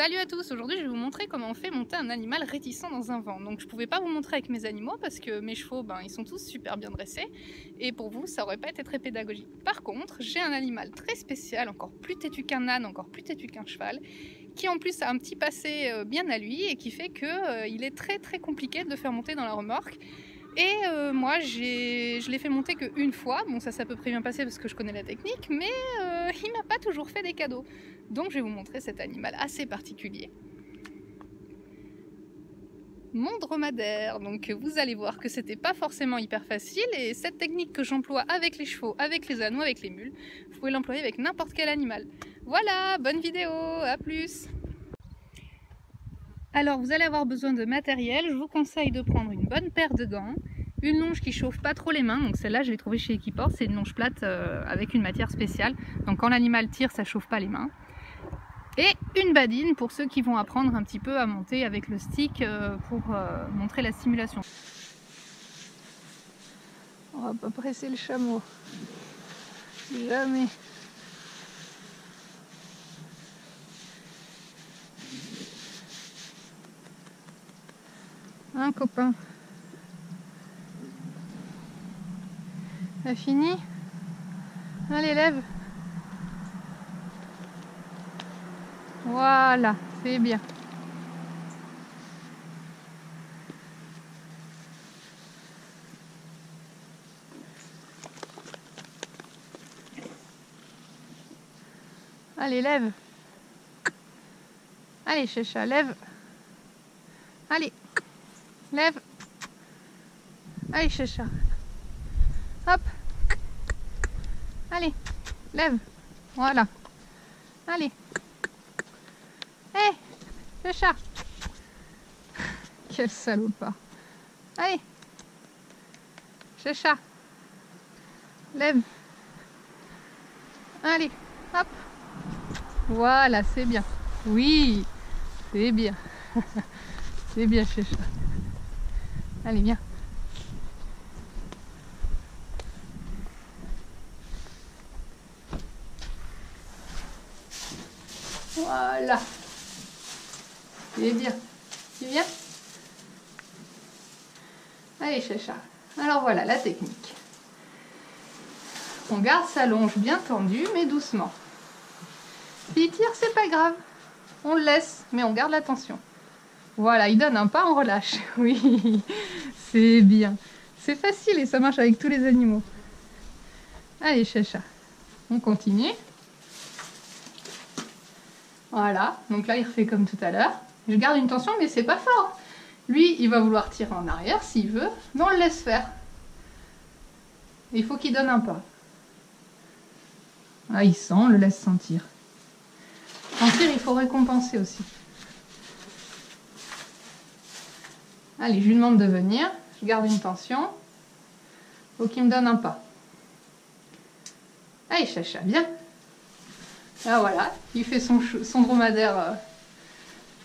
Salut à tous, aujourd'hui je vais vous montrer comment on fait monter un animal réticent dans un vent. Donc je pouvais pas vous montrer avec mes animaux parce que mes chevaux ils sont tous super bien dressés et pour vous ça aurait pas été très pédagogique. Par contre j'ai un animal très spécial, encore plus têtu qu'un âne, encore plus têtu qu'un cheval, qui en plus a un petit passé bien à lui et qui fait que il est très compliqué de faire monter dans la remorque. Et moi je l'ai fait monter qu'une fois, bon ça s'est à peu près bien passé parce que je connais la technique, mais il m'a pas toujours fait des cadeaux. Donc je vais vous montrer cet animal assez particulier. Mon dromadaire, donc vous allez voir que c'était pas forcément hyper facile et cette technique que j'emploie avec les chevaux, avec les ânes, avec les mules, vous pouvez l'employer avec n'importe quel animal. Voilà, bonne vidéo, à plus! Alors vous allez avoir besoin de matériel, je vous conseille de prendre une bonne paire de gants, une longe qui chauffe pas trop les mains, donc celle-là je l'ai trouvée chez Equiport, c'est une longe plate avec une matière spéciale, donc quand l'animal tire ça chauffe pas les mains. Et une badine pour ceux qui vont apprendre un petit peu à monter avec le stick pour montrer la simulation. On va pas presser le chameau, jamais. Hein, copain? T'as fini? Allez, lève. Voilà, c'est bien. Allez, lève. Allez, Chacha, lève. Allez, lève. Allez, Chacha. Hop. Allez, lève. Voilà. Allez. Hé, Chacha. Quel salopard. Allez. Chacha. Lève. Allez, hop. Voilà, c'est bien. Oui, c'est bien. C'est bien, Chacha. Allez, viens. Voilà. C'est bien. Tu viens? Allez, Chacha. Alors voilà la technique. On garde sa longe bien tendue, mais doucement. S'il tire, c'est pas grave. On le laisse, mais on garde la tension. Voilà, il donne un pas, on relâche. Oui, c'est bien. C'est facile et ça marche avec tous les animaux. Allez, Chacha. On continue. Voilà, donc là il refait comme tout à l'heure. Je garde une tension, mais c'est pas fort. Lui, il va vouloir tirer en arrière s'il veut, mais on le laisse faire. Il faut qu'il donne un pas. Ah, il sent, on le laisse sentir. Sentir, il faut récompenser aussi. Allez, je lui demande de venir. Je garde une tension. Faut qu'il me donne un pas. Allez, Chacha, viens. Là, voilà, il fait son dromadaire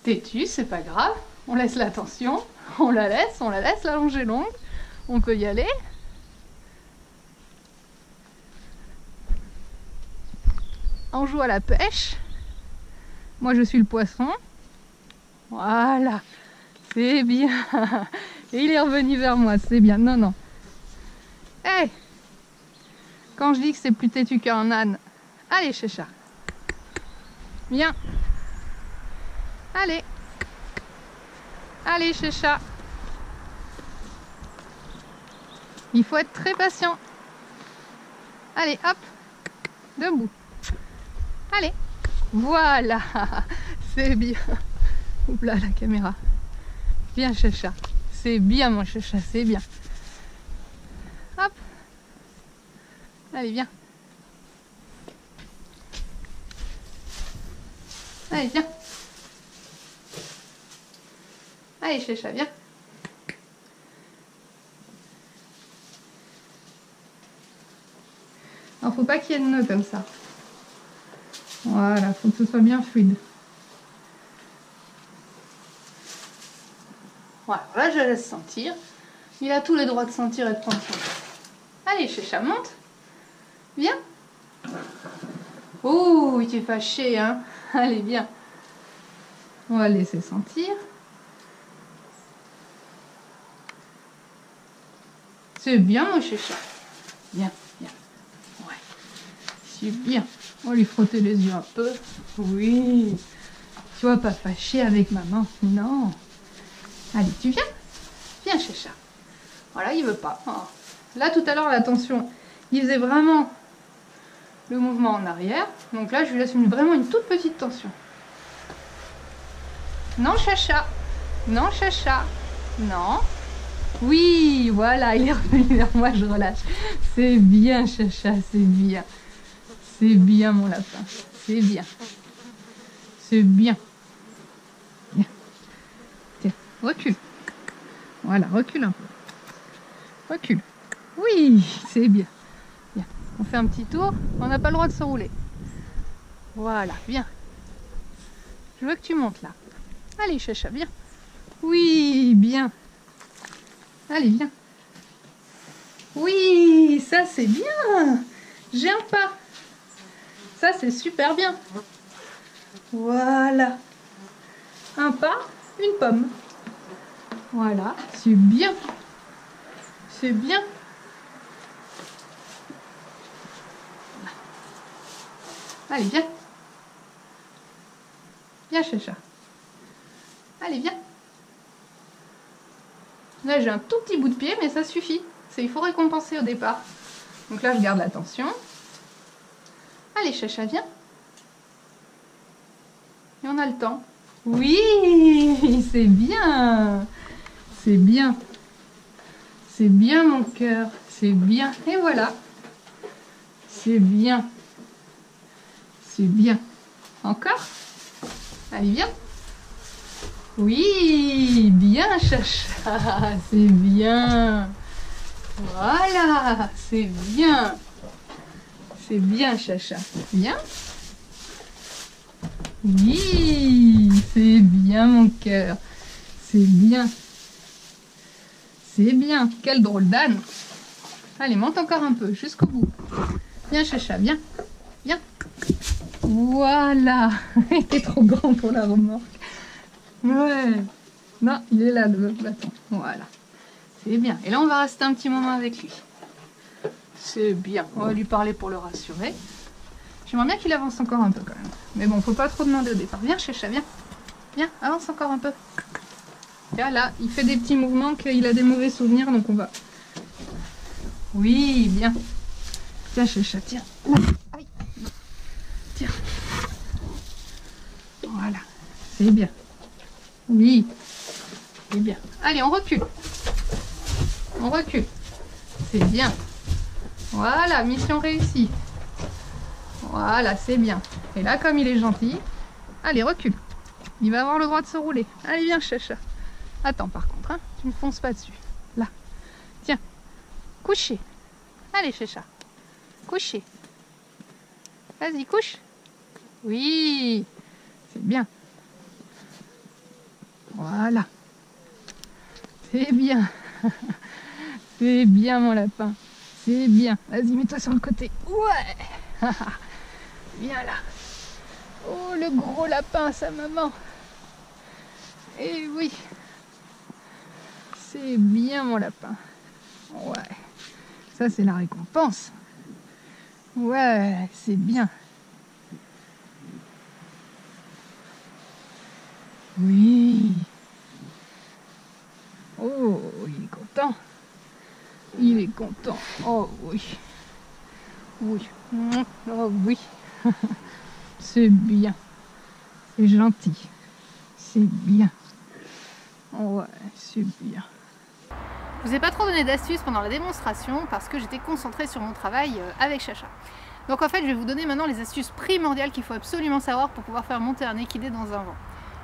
têtu, c'est pas grave. On laisse la tension, on la laisse, la longe est longue. On peut y aller. On joue à la pêche. Moi, je suis le poisson. Voilà, c'est bien. Et il est revenu vers moi, c'est bien. Non, non. Hé, quand je dis que c'est plus têtu qu'un âne, allez, Chacha. Viens. Allez. Allez, Chacha. Il faut être très patient. Allez, hop. Debout. Allez. Voilà. C'est bien. Oups là, la caméra. Bien, Chacha. C'est bien, mon Chacha, c'est bien. Hop. Allez, viens. Allez, viens. Allez, Chacha, viens. Alors, faut pas qu'il y ait de nœuds comme ça. Voilà, faut que ce soit bien fluide. Voilà, là, je laisse sentir. Il a tous les droits de sentir et de prendre son temps. Allez, Chacha, monte. Viens. Oh, il t'est fâché, hein. Allez, viens. On va laisser sentir. C'est bien mon chécha. Bien, bien. Ouais. C'est bien. On va lui frotter les yeux un peu. Oui. Tu vas pas fâcher avec maman. Non. Allez, tu viens? Viens chécha. Voilà, il veut pas. Oh. Là tout à l'heure la tension, il faisait vraiment le mouvement en arrière. Donc là je lui laisse vraiment une toute petite tension. Non chacha. Non chacha. Non. Oui, voilà, il est revenu vers moi, je relâche. C'est bien, chacha, c'est bien. C'est bien, mon lapin. C'est bien. C'est bien. Bien. Tiens, recule. Voilà, recule un peu. Recule. Oui, c'est bien. Bien. On fait un petit tour. On n'a pas le droit de se rouler. Voilà, viens. Je veux que tu montes là. Allez, chacha, viens. Oui, bien. Allez, viens. Oui, ça c'est bien. J'ai un pas. Ça c'est super bien. Voilà. Un pas, une pomme. Voilà, c'est bien. C'est bien. Allez, viens. Viens, chacha. Allez, viens. Là, j'ai un tout petit bout de pied, mais ça suffit. Il faut récompenser au départ. Donc là, je garde la tension. Allez, chacha, viens. Et on a le temps. Oui, c'est bien. C'est bien. C'est bien, mon cœur. C'est bien. Et voilà. C'est bien. C'est bien. Encore? Allez, viens. Oui, bien, chacha. C'est bien. Voilà, c'est bien. C'est bien, chacha. Bien. Oui, c'est bien, mon cœur. C'est bien. C'est bien. Quel drôle d'âne. Allez, monte encore un peu, jusqu'au bout. Viens, chacha, viens. Viens. Voilà. Il était trop grand pour la remorque. Ouais. Non, il est là, le bâton. Voilà. C'est bien. Et là, on va rester un petit moment avec lui. C'est bien. On va lui parler pour le rassurer. J'aimerais bien qu'il avance encore un peu quand même. Mais bon, faut pas trop demander au départ. Viens, chacha, viens. Viens, avance encore un peu. Là, là, il fait des petits mouvements qu'il a des mauvais souvenirs, donc on va... Oui, bien. Tiens, chacha, tiens. Aïe. Tiens. Voilà. C'est bien. Oui. C'est bien. Allez, on recule. On recule. C'est bien. Voilà, mission réussie. Voilà, c'est bien. Et là, comme il est gentil, allez, recule. Il va avoir le droit de se rouler. Allez, viens, chacha. Attends, par contre, hein, tu ne fonces pas dessus. Là. Tiens. Coucher. Allez, chacha. Coucher. Vas-y, couche. Oui. C'est bien. Voilà. C'est bien. C'est bien, mon lapin. C'est bien. Vas-y, mets-toi sur le côté. Ouais. Viens là. Oh, le gros lapin, sa maman. Eh oui. C'est bien, mon lapin. Ouais. Ça, c'est la récompense. Ouais, c'est bien. Oui. Oh, il est content. Il est content. Oh oui. Oui. Oh oui. C'est bien. C'est gentil. C'est bien. Ouais, c'est bien. Je vous ai pas trop donné d'astuces pendant la démonstration parce que j'étais concentrée sur mon travail avec Chacha. Donc en fait, je vais vous donner maintenant les astuces primordiales qu'il faut absolument savoir pour pouvoir faire monter un équidé dans un vent.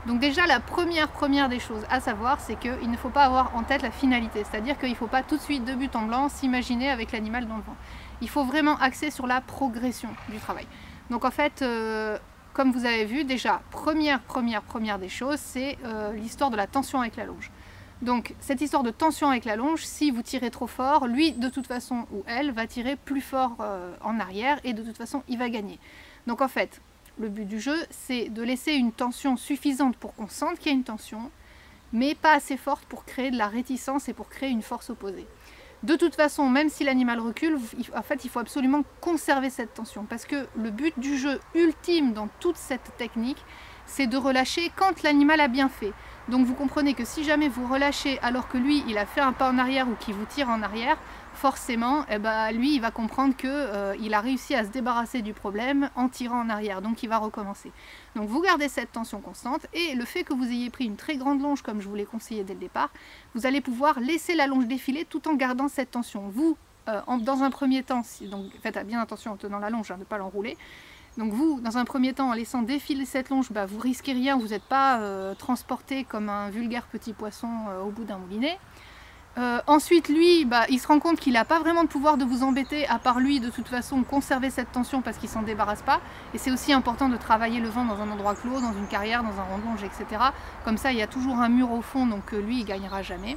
Donc déjà, la première des choses à savoir, c'est qu'il ne faut pas avoir en tête la finalité. C'est-à-dire qu'il ne faut pas tout de suite, de but en blanc, s'imaginer avec l'animal dans le vent. Il faut vraiment axer sur la progression du travail. Donc en fait, comme vous avez vu, déjà, première des choses, c'est l'histoire de la tension avec la longe. Donc cette histoire de tension avec la longe, si vous tirez trop fort, lui de toute façon ou elle va tirer plus fort en arrière et de toute façon il va gagner. Donc en fait, Le but du jeu, c'est de laisser une tension suffisante pour qu'on sente qu'il y a une tension, mais pas assez forte pour créer de la réticence et pour créer une force opposée. De toute façon, même si l'animal recule, en fait, il faut absolument conserver cette tension, parce que le but du jeu ultime dans toute cette technique, c'est de relâcher quand l'animal a bien fait. Donc vous comprenez que si jamais vous relâchez alors que lui, il a fait un pas en arrière ou qu'il vous tire en arrière, forcément, lui, il va comprendre qu'il a réussi à se débarrasser du problème en tirant en arrière, donc il va recommencer. Donc vous gardez cette tension constante, et le fait que vous ayez pris une très grande longe, comme je vous l'ai conseillé dès le départ, vous allez pouvoir laisser la longe défiler tout en gardant cette tension. Vous, dans un premier temps, donc faites bien attention en tenant la longe, de ne pas l'enrouler. Donc vous, dans un premier temps, en laissant défiler cette longe, vous risquez rien, vous n'êtes pas transporté comme un vulgaire petit poisson au bout d'un moulinet. Ensuite, lui, il se rend compte qu'il n'a pas vraiment de pouvoir de vous embêter, à part lui, de toute façon, conserver cette tension parce qu'il ne s'en débarrasse pas. Et c'est aussi important de travailler le vent dans un endroit clos, dans une carrière, dans un rond de longe, etc. Comme ça, il y a toujours un mur au fond, donc lui, il ne gagnera jamais.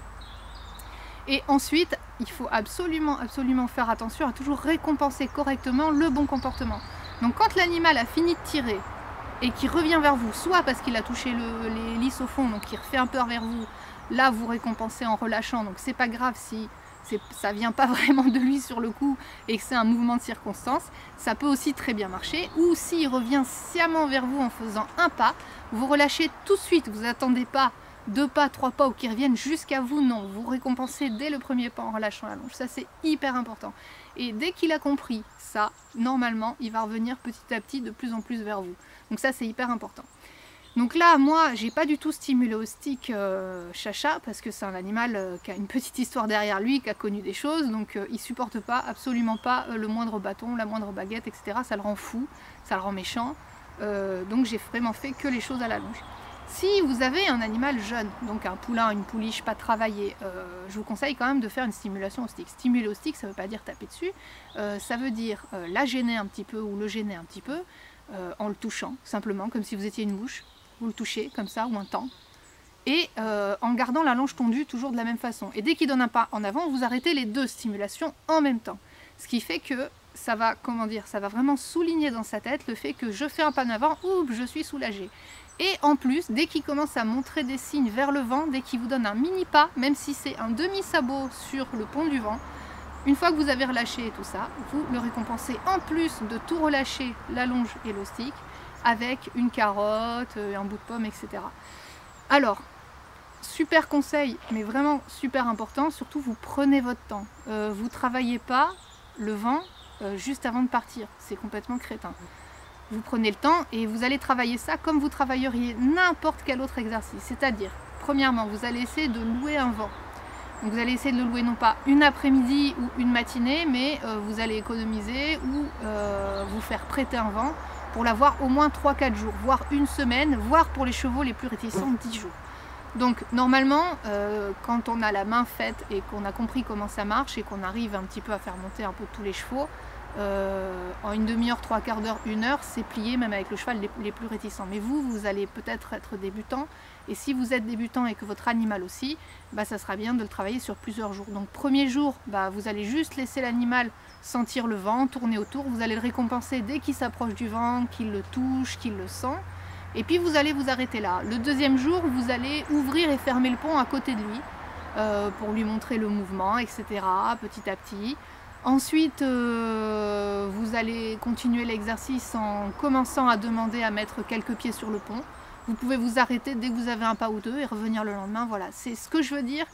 Et ensuite, il faut absolument faire attention à toujours récompenser correctement le bon comportement. Donc quand l'animal a fini de tirer et qu'il revient vers vous, soit parce qu'il a touché les lisses au fond, donc il refait un peu vers vous, là vous récompensez en relâchant, donc c'est pas grave si ça vient pas vraiment de lui sur le coup et que c'est un mouvement de circonstance, ça peut aussi très bien marcher. Ou s'il revient sciemment vers vous en faisant un pas, vous relâchez tout de suite, vous n'attendez pas 2 pas, 3 pas ou qu'ils reviennent jusqu'à vous, non, vous récompensez dès le premier pas en relâchant la longe, ça c'est hyper important. Et dès qu'il a compris ça, normalement, il va revenir petit à petit de plus en plus vers vous. Donc ça c'est hyper important. Donc là, moi, j'ai pas du tout stimulé au stick Chacha, parce que c'est un animal qui a une petite histoire derrière lui, qui a connu des choses, donc il supporte pas, absolument pas le moindre bâton, la moindre baguette, etc. Ça le rend fou, ça le rend méchant, donc j'ai vraiment fait que les choses à la longe. Si vous avez un animal jeune, donc un poulain, une pouliche pas travaillée, je vous conseille quand même de faire une stimulation au stick. Stimuler au stick, ça ne veut pas dire taper dessus, ça veut dire la gêner un petit peu ou le gêner un petit peu, en le touchant, simplement, comme si vous étiez une mouche. Vous le touchez comme ça, ou un temps, et en gardant la longe tendue toujours de la même façon. Et dès qu'il donne un pas en avant, vous arrêtez les 2 stimulations en même temps. Ce qui fait que ça va, ça va vraiment souligner dans sa tête le fait que je fais un pas en avant, oups, je suis soulagée. Et en plus, dès qu'il commence à montrer des signes vers le vent, dès qu'il vous donne un mini pas, même si c'est un demi-sabot sur le pont du vent, une fois que vous avez relâché tout ça, vous le récompensez en plus de tout relâcher, la longe et le stick, avec une carotte, un bout de pomme, etc. Alors, super conseil, mais vraiment super important, surtout vous prenez votre temps. Vous travaillez pas le vent juste avant de partir, c'est complètement crétin. Vous prenez le temps et vous allez travailler ça comme vous travailleriez n'importe quel autre exercice. C'est-à-dire, premièrement, vous allez essayer de louer un vent. Donc vous allez essayer de le louer non pas une après-midi ou une matinée, mais vous allez économiser ou vous faire prêter un vent pour l'avoir au moins 3-4 jours, voire une semaine, voire pour les chevaux les plus réticents 10 jours. Donc normalement, quand on a la main faite et qu'on a compris comment ça marche et qu'on arrive un petit peu à faire monter un peu tous les chevaux, en une demi-heure, 3/4 d'heure, 1 heure, c'est plié même avec le cheval les plus réticents. Mais vous allez peut-être être débutant, et si vous êtes débutant et que votre animal aussi, ça sera bien de le travailler sur plusieurs jours. Donc premier jour, vous allez juste laisser l'animal sentir le vent, tourner autour, vous allez le récompenser dès qu'il s'approche du vent, qu'il le touche, qu'il le sent, et puis vous allez vous arrêter là. Le deuxième jour, vous allez ouvrir et fermer le pont à côté de lui, pour lui montrer le mouvement, etc., petit à petit. Ensuite, vous allez continuer l'exercice en commençant à demander à mettre quelques pieds sur le pont. Vous pouvez vous arrêter dès que vous avez un pas ou deux et revenir le lendemain. Voilà, c'est ce que je veux dire,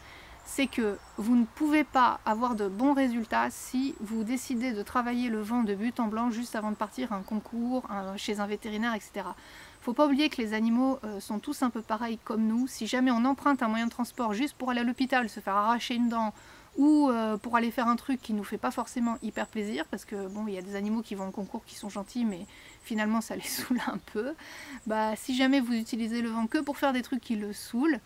c'est que vous ne pouvez pas avoir de bons résultats si vous décidez de travailler le vent de but en blanc juste avant de partir à un concours, chez un vétérinaire, etc. Il ne faut pas oublier que les animaux sont tous un peu pareils comme nous. Si jamais on emprunte un moyen de transport juste pour aller à l'hôpital, se faire arracher une dent, ou pour aller faire un truc qui nous fait pas forcément hyper plaisir, parce que bon, il y a des animaux qui vont au concours qui sont gentils, mais finalement ça les saoule un peu. Si jamais vous utilisez le vent que pour faire des trucs qui le saoulent,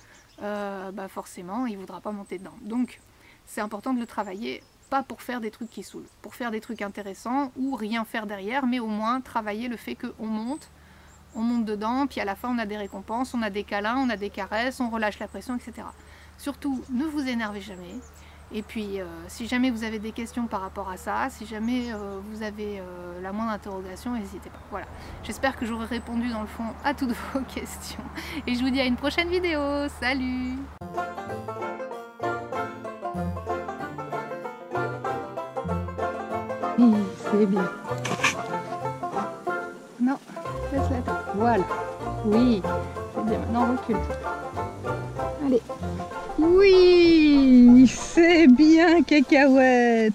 forcément il voudra pas monter dedans. Donc c'est important de le travailler, pas pour faire des trucs qui saoulent, pour faire des trucs intéressants ou rien faire derrière, mais au moins travailler le fait qu'on monte dedans, puis à la fin on a des récompenses, on a des câlins, on a des caresses, on relâche la pression, etc. Surtout, ne vous énervez jamais. Et puis si jamais vous avez des questions par rapport à ça, si jamais vous avez la moindre interrogation, n'hésitez pas. Voilà, j'espère que j'aurai répondu dans le fond à toutes vos questions. Et je vous dis à une prochaine vidéo. Salut! Oui, c'est bien. Non, laisse la tête. Voilà. Oui, c'est bien. Maintenant, recule. Allez. Oui, c'est bien, Cacahuète.